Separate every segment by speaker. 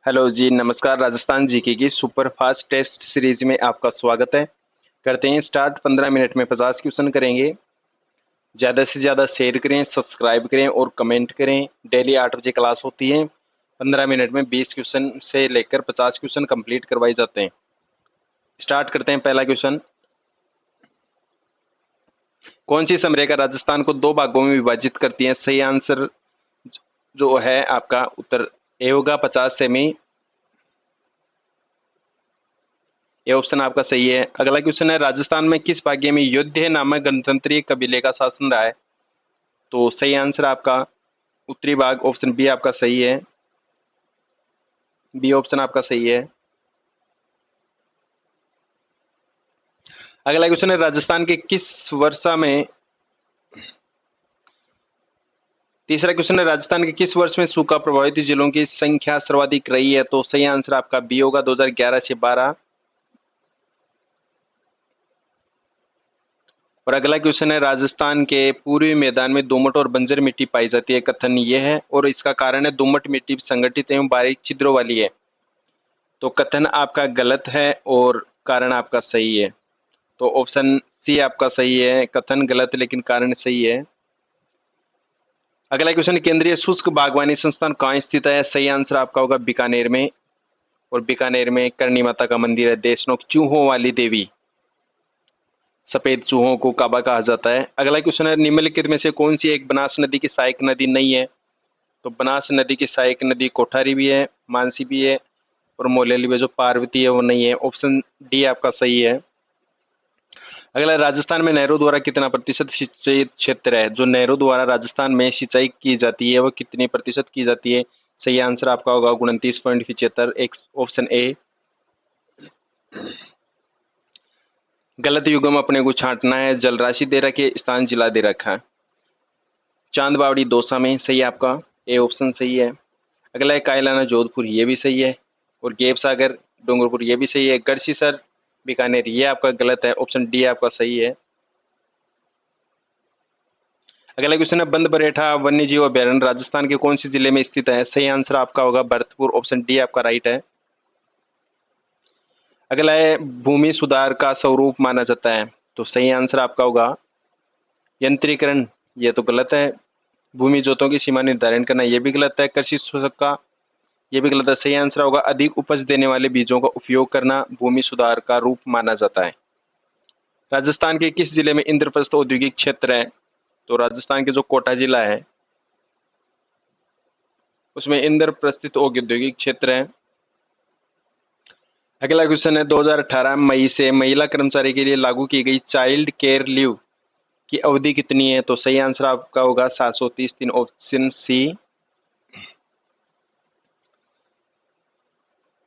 Speaker 1: Hello जी, नमस्कार। Rajasthan GK की super fast test series में आपका स्वागत है। करते हैं स्टार्ट। 15 मिनट में 50 क्वेश्चन करेंगे। ज़्यादा से ज़्यादा शेयर करें, सब्सक्राइब करें और कमेंट करें। डेली 8 बजे क्लास होती है। 15 मिनट में 20 क्वेश्चन से लेकर 50 क्वेश्चन कंप्लीट करवाए जाते हैं। स्टार्ट करते हैं। पहला क्वेश्चन, कौन सी समरेखा राजस्थान को दो भागों में विभाजित करती है? सही आंसर जो है आपका उत्तर ए होगा, 50 सेमी। ये ऑप्शन आपका सही है। अगला क्वेश्चन है, राजस्थान में किस भाग्य में योध्य नामक गणतंत्रीय कबीले का शासन रहा है? तो सही आंसर आपका उत्तरी भाग, ऑप्शन बी आपका सही है। बी ऑप्शन आपका सही है। अगला क्वेश्चन है, राजस्थान के किस वर्षा में तीसरा क्वेश्चन है, राजस्थान के किस वर्ष में सूखा प्रभावित जिलों की संख्या सर्वाधिक रही है? तो सही आंसर आपका बी होगा, 2011 से 12। और अगला क्वेश्चन है, राजस्थान के पूर्वी मैदान में दोमट और बंजर मिट्टी पाई जाती है। कथन ये है और इसका कारण है दोमट मिट्टी संगठित एवं बारीक छिद्रों वाली है। तो कथन आपका गलत है और कारण आपका सही है। तो ऑप्शन सी आपका सही है, कथन गलत लेकिन कारण सही है। अगला क्वेश्चन, केंद्रीय शुष्क बागवानी संस्थान कहाँ स्थित है? सही आंसर आपका होगा बीकानेर में। और बीकानेर में करणी माता का मंदिर है। देशनोक चूहों वाली देवी, सफेद चूहों को काबा कहा जाता है। अगला क्वेश्चन है, निम्नलिखित में से कौन सी एक बनास नदी की सहायक नदी नहीं है? तो बनास नदी की सहायक नदी कोठारी भी है, मानसी भी है और मोलेली में जो पार्वती है वो नहीं है। ऑप्शन डी आपका सही है। अगला, राजस्थान में नहरों द्वारा कितना प्रतिशत सिंचित क्षेत्र है? जो नहरों द्वारा राजस्थान में सिंचाई की जाती है वो कितनी प्रतिशत की जाती है? सही आंसर आपका होगा 29.75, एक ऑप्शन ए। गलत युगम अपने को छांटना है। जल राशि दे रखी है, स्थान जिला दे रखा है। चांद बावड़ी दौसा में, सही आपका ए ऑप्शन सही है। अगला है, कायलाना जोधपुर, ये भी सही है। और गेप सागर डूंगरपुर, ये भी सही है। गढ़सीसर बीकानेर, ये आपका गलत है। ऑप्शन डी आपका सही है। अगला क्वेश्चन है, बंद बरेठा वन्य जीव अभ्यारण्य राजस्थान के कौन से जिले में स्थित है? सही आंसर आपका होगा भरतपुर, ऑप्शन डी आपका राइट है। अगला है, भूमि सुधार का स्वरूप माना जाता है? तो सही आंसर आपका होगा यंत्रीकरण, ये तो गलत है। भूमि जोतों की सीमा निर्धारण करना, ये भी गलत है। कृषि शोषक का, ये भी गलत है। सही आंसर होगा अधिक उपज देने वाले बीजों का उपयोग करना भूमि सुधार का रूप माना जाता है। राजस्थान के किस जिले में इंद्रप्रस्थ औद्योगिक क्षेत्र है? तो राजस्थान के जो कोटा जिला है उसमें इंद्रप्रस्थित औद्योगिक क्षेत्र है। अगला क्वेश्चन है, 2018 मई से महिला कर्मचारी के लिए लागू की गई चाइल्ड केयर लीव की अवधि कितनी है? तो सही आंसर आपका होगा 730 दिन, ऑप्शन सी।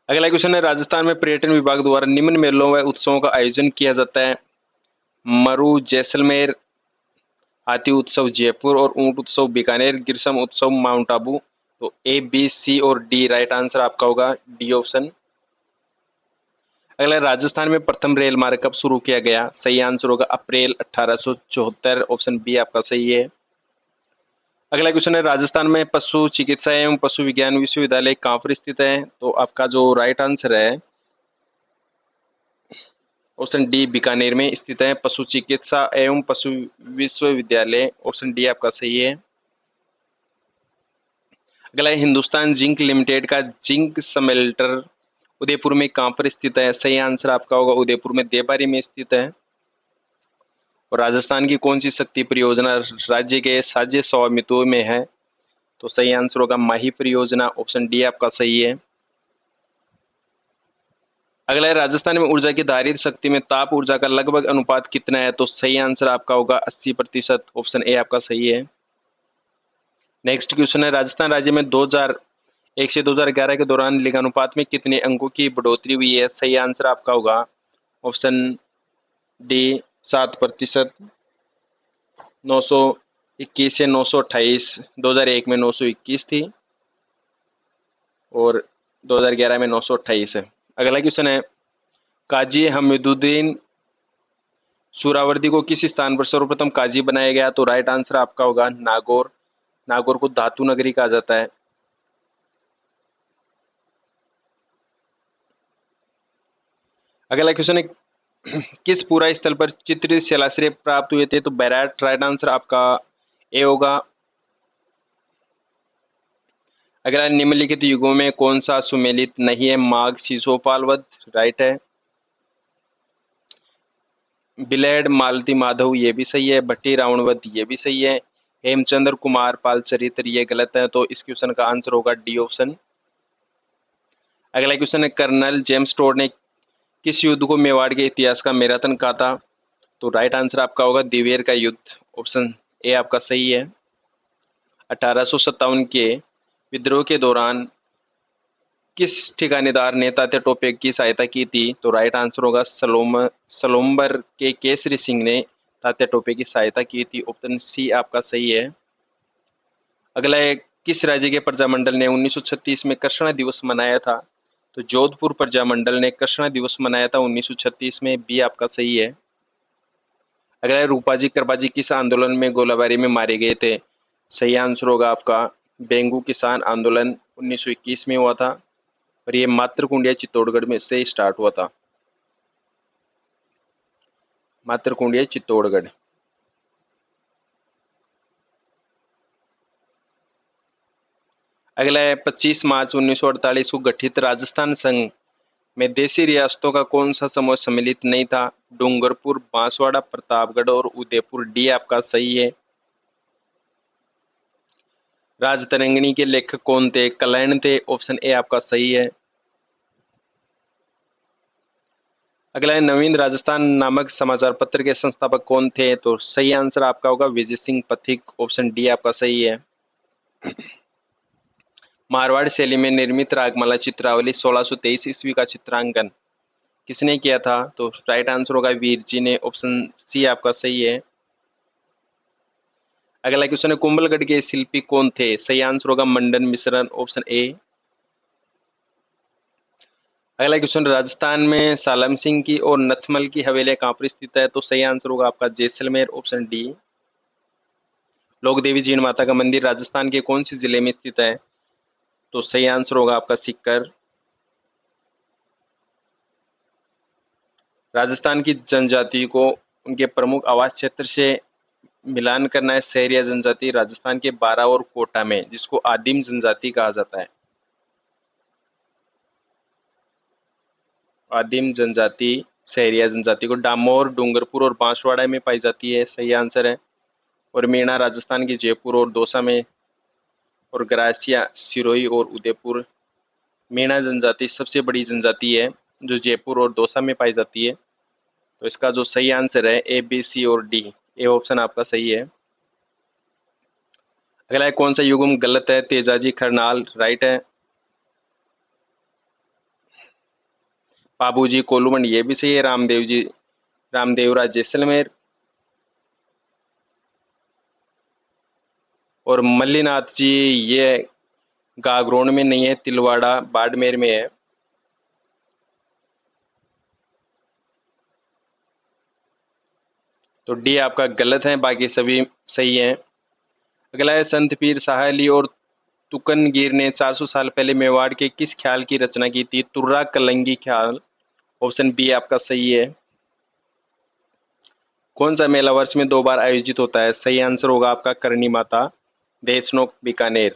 Speaker 1: अगला क्वेश्चन है, राजस्थान में पर्यटन विभाग द्वारा निम्न मेलों व उत्सवों का आयोजन किया जाता है? मरु जैसलमेर, हाथी उत्सव जयपुर और ऊंट उत्सव बीकानेर, गिरसम उत्सव माउंट आबू। तो ए बी सी और डी राइट आंसर आपका होगा डी ऑप्शन। अगला, राजस्थान में प्रथम रेल मार्ग कब शुरू किया गया? सही आंसर होगा अप्रैल 1874, ऑप्शन बी आपका सही है। अगला क्वेश्चन है, राजस्थान में पशु चिकित्सा एवं पशु विज्ञान विश्वविद्यालय कहाँ पर स्थित है? तो आपका जो राइट आंसर है ऑप्शन डी बीकानेर में स्थित है, पशु चिकित्सा एवं पशु विश्वविद्यालय। ऑप्शन डी आपका सही है। अगला है, हिंदुस्तान जिंक लिमिटेड का जिंक स्मेल्टर उदयपुर में कहाँ पर स्थित है? सही आंसर आपका होगा उदयपुर में देबारी में स्थित है। और राजस्थान की कौन सी शक्ति परियोजना राज्य के साझे स्वामित्व में है? तो सही आंसर होगा माही परियोजना, ऑप्शन डी आपका सही है। अगला है, राजस्थान में ऊर्जा की धारित शक्ति में ताप ऊर्जा का लगभग अनुपात कितना है? तो सही आंसर आपका होगा 80%, ऑप्शन ए आपका सही है। नेक्स्ट क्वेश्चन है, राजस्थान राज्य में 2001 से 2011 के दौरान लिंगानुपात में कितने अंकों की बढ़ोतरी हुई है? सही आंसर आपका होगा ऑप्शन डी 7%। 921 से 928, 2001 में 921 थी और 2011 में 928 है। अगला क्वेश्चन है, काजी हमीदुद्दीन सुहरावर्दी को किस स्थान पर सर्वप्रथम काजी बनाया गया? तो राइट आंसर आपका होगा नागौर। नागौर को धातु नगरी कहा जाता है। अगला क्वेश्चन है किस पूरा स्थल पर चित्र शिलाश्रय प्राप्त हुए थे? तो बैराट राइट आंसर आपका ए होगा। अगला निम्नलिखित युगों में कौन सा सुमेलित नहीं है? माघ शीशोपाल राइट है। बिलेड मालती माधव ये भी सही है। भट्टी रावणवध ये भी सही है। हेमचंद्र कुमार पाल चरित्र ये गलत है, तो इस क्वेश्चन का आंसर होगा डी ऑप्शन। अगला क्वेश्चन है कर्नल जेम्स टोड ने किस युद्ध को मेवाड़ के इतिहास का मैराथन कहा था? तो राइट आंसर आपका होगा दिवेर का युद्ध, ऑप्शन ए आपका सही है। 1857 के विद्रोह के दौरान किस ठिकानेदार ने तात्या टोपे की सहायता की थी? तो राइट आंसर होगा सलोम्बर के केसरी सिंह ने तात्या टोपे की सहायता की थी, ऑप्शन सी आपका सही है। अगला है किस राज्य के प्रजामंडल ने 1936 में कृष्णा दिवस मनाया था? तो जोधपुर प्रजामंडल ने कृष्णा दिवस मनाया था 1936 में, बी आपका सही है। अगला है रूपाजी कृपाजी किस आंदोलन में गोलाबारी में मारे गए थे? सही आंसर होगा आपका बेंगू किसान आंदोलन 1921 में हुआ था, और ये मातरकुंडिया चित्तौड़गढ़ में से स्टार्ट हुआ था। मातरकुंडिया चित्तौड़गढ़। अगला है 25 मार्च 1948 को गठित राजस्थान संघ में देशी रियासतों का कौन सा समूह सम्मिलित नहीं था? डूंगरपुर, बांसवाड़ा, प्रतापगढ़ और उदयपुर, डी आपका सही है। राजतरंगिणी के लेखक कौन थे? कलैण थे, ऑप्शन ए आपका सही है। अगला है नवीन राजस्थान नामक समाचार पत्र के संस्थापक कौन थे? तो सही आंसर आपका होगा विजय सिंह पथिक, ऑप्शन डी आपका सही है। मारवाड़ शैली में निर्मित रागमाला चित्रावली 1623 ईस्वी का चित्रांकन किसने किया था? तो राइट आंसर होगा वीर जी ने, ऑप्शन सी आपका सही है। अगला क्वेश्चन है कुंभलगढ़ के शिल्पी कौन थे? सही आंसर होगा मंडन मिश्रण, ऑप्शन ए। अगला क्वेश्चन राजस्थान में सालम सिंह की और नथमल की हवेली कहाँ पर स्थित है? तो सही आंसर होगा आपका जैसलमेर, ऑप्शन डी। लोक देवी जीण माता का मंदिर राजस्थान के कौन सी जिले में स्थित है? तो सही आंसर होगा आपका सीकर। राजस्थान की जनजाति को उनके प्रमुख आवास क्षेत्र से मिलान करना है शहरिया जनजाति राजस्थान के बारा और कोटा में, जिसको आदिम जनजाति कहा जाता है। आदिम जनजाति शहरिया जनजाति को डामोर, डूंगरपुर और बांसवाड़ा में पाई जाती है, सही आंसर है। और मीणा राजस्थान के जयपुर और दौसा में, और ग्रासिया सिरोही और उदयपुर। मीणा जनजाति सबसे बड़ी जनजाति है जो जयपुर और दौसा में पाई जाती है। तो इसका जो सही आंसर है ए बी सी और डी, ए ऑप्शन आपका सही है। अगला है कौन सा युग्म गलत है? तेजाजी खरनाल राइट है। बाबूजी कोलूमंड ये भी सही है। रामदेव जी रामदेवरा जैसलमेर। और मल्लीनाथ जी ये गागरोन में नहीं है, तिलवाड़ा बाड़मेर में है। तो डी आपका गलत है, बाकी सभी सही है। अगला है संत पीर साहली और तुकनगीर ने 400 साल पहले मेवाड़ के किस ख्याल की रचना की थी? तुर्रा कलंगी ख्याल, ऑप्शन बी आपका सही है। कौन सा मेला वर्ष में 2 बार आयोजित होता है? सही आंसर होगा आपका करनी माता देशनोक बीकानेर।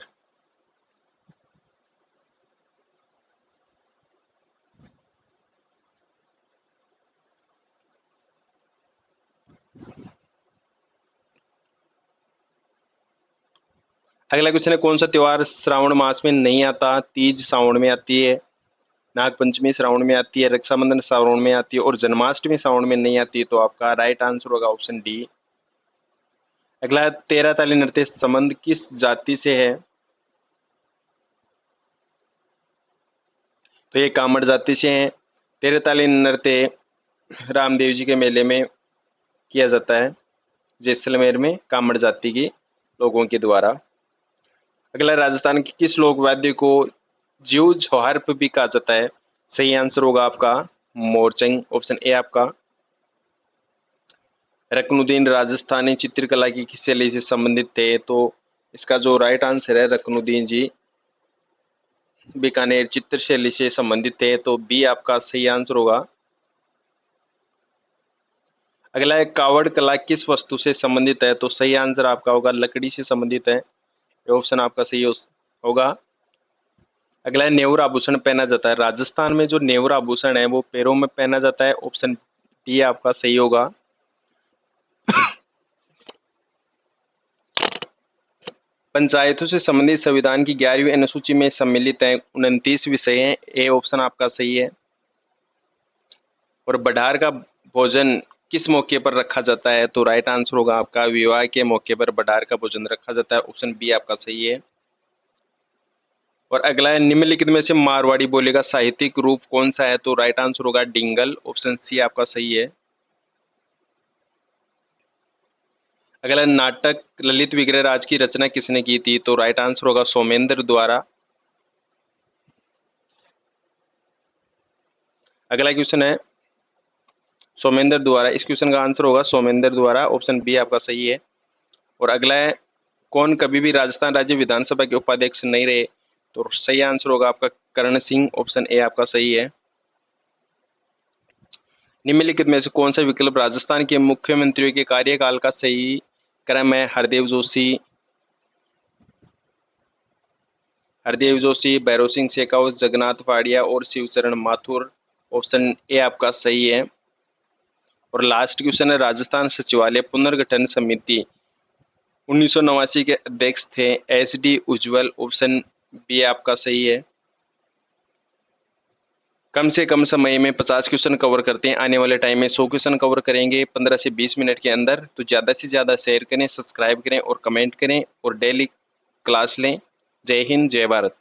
Speaker 1: अगला क्वेश्चन है कौन सा त्योहार श्रावण मास में नहीं आता? तीज श्रावण में आती है, नाग पंचमी श्रावण में आती है, रक्षाबंधन श्रावण में आती है, और जन्माष्टमी श्रावण में नहीं आती है। तो आपका राइट आंसर होगा ऑप्शन डी। अगला है तेरह ताली नृत्य संबंध किस जाति से है? तो ये कामड़ जाति से है। तेरह ताली नृत्य रामदेव जी के मेले में किया जाता है जैसलमेर में, कामड़ जाति की लोगों के द्वारा। अगला राजस्थान के किस लोक वाद्य को जीव जौहर्प भी कहा जाता है? सही आंसर होगा आपका मोरचंग, ऑप्शन ए आपका। रकनुद्दीन राजस्थानी चित्रकला की किस शैली से संबंधित थे? तो इसका जो राइट आंसर है रकनुद्दीन जी बीकानेर चित्र शैली से संबंधित थे, तो बी आपका सही आंसर होगा। अगला है कावड़ कला किस वस्तु से संबंधित है? तो सही आंसर आपका होगा लकड़ी से संबंधित है। ये ऑप्शन आपका सही होगा। अगला है नेवर आभूषण पहना जाता है। राजस्थान में जो नेवर आभूषण है वो पैरों में पहना जाता है। ऑप्शन डी आपका सही होगा। पंचायतों से संबंधित संविधान की 11वीं अनुसूची में सम्मिलित है 29 विषय हैं। ए ऑप्शन आपका सही है। और बढार का भोजन किस मौके पर रखा जाता है? तो राइट आंसर होगा आपका विवाह के मौके पर बढार का भोजन रखा जाता है। ऑप्शन बी आपका सही है। और अगला है निम्नलिखित में से मारवाड़ी बोली का साहित्यिक रूप कौन सा है? तो राइट आंसर होगा डिंगल। ऑप्शन सी आपका सही है। अगला नाटक ललित विग्रह राज की रचना किसने की थी? तो राइट आंसर होगा सोमेंद्र द्वारा। अगला क्वेश्चन है सोमेंद्र द्वारा, इस क्वेश्चन का आंसर होगा सोमेंद्र द्वारा। ऑप्शन बी आपका सही है। और अगला है कौन कभी भी राजस्थान राज्य विधानसभा के उपाध्यक्ष नहीं रहे? तो सही आंसर होगा आपका करण सिंह। ऑप्शन ए आपका सही है। निम्नलिखित में से कौन सा विकल्प राजस्थान के मुख्यमंत्रियों के कार्यकाल का सही क्रम है? हरदेव जोशी, भैरव सिंह शेखावत, जगन्नाथ पहाड़िया और शिवचरण माथुर। ऑप्शन ए आपका सही है। और लास्ट क्वेश्चन है राजस्थान सचिवालय पुनर्गठन समिति 1989 के अध्यक्ष थे एस डी उज्ज्वल। ऑप्शन बी आपका सही है। कम से कम समय में 50 क्वेश्चन कवर करते हैं, आने वाले टाइम में 100 क्वेश्चन कवर करेंगे 15 से 20 मिनट के अंदर। तो ज़्यादा से ज़्यादा शेयर करें, सब्सक्राइब करें और कमेंट करें और डेली क्लास लें। जय हिंद, जय भारत।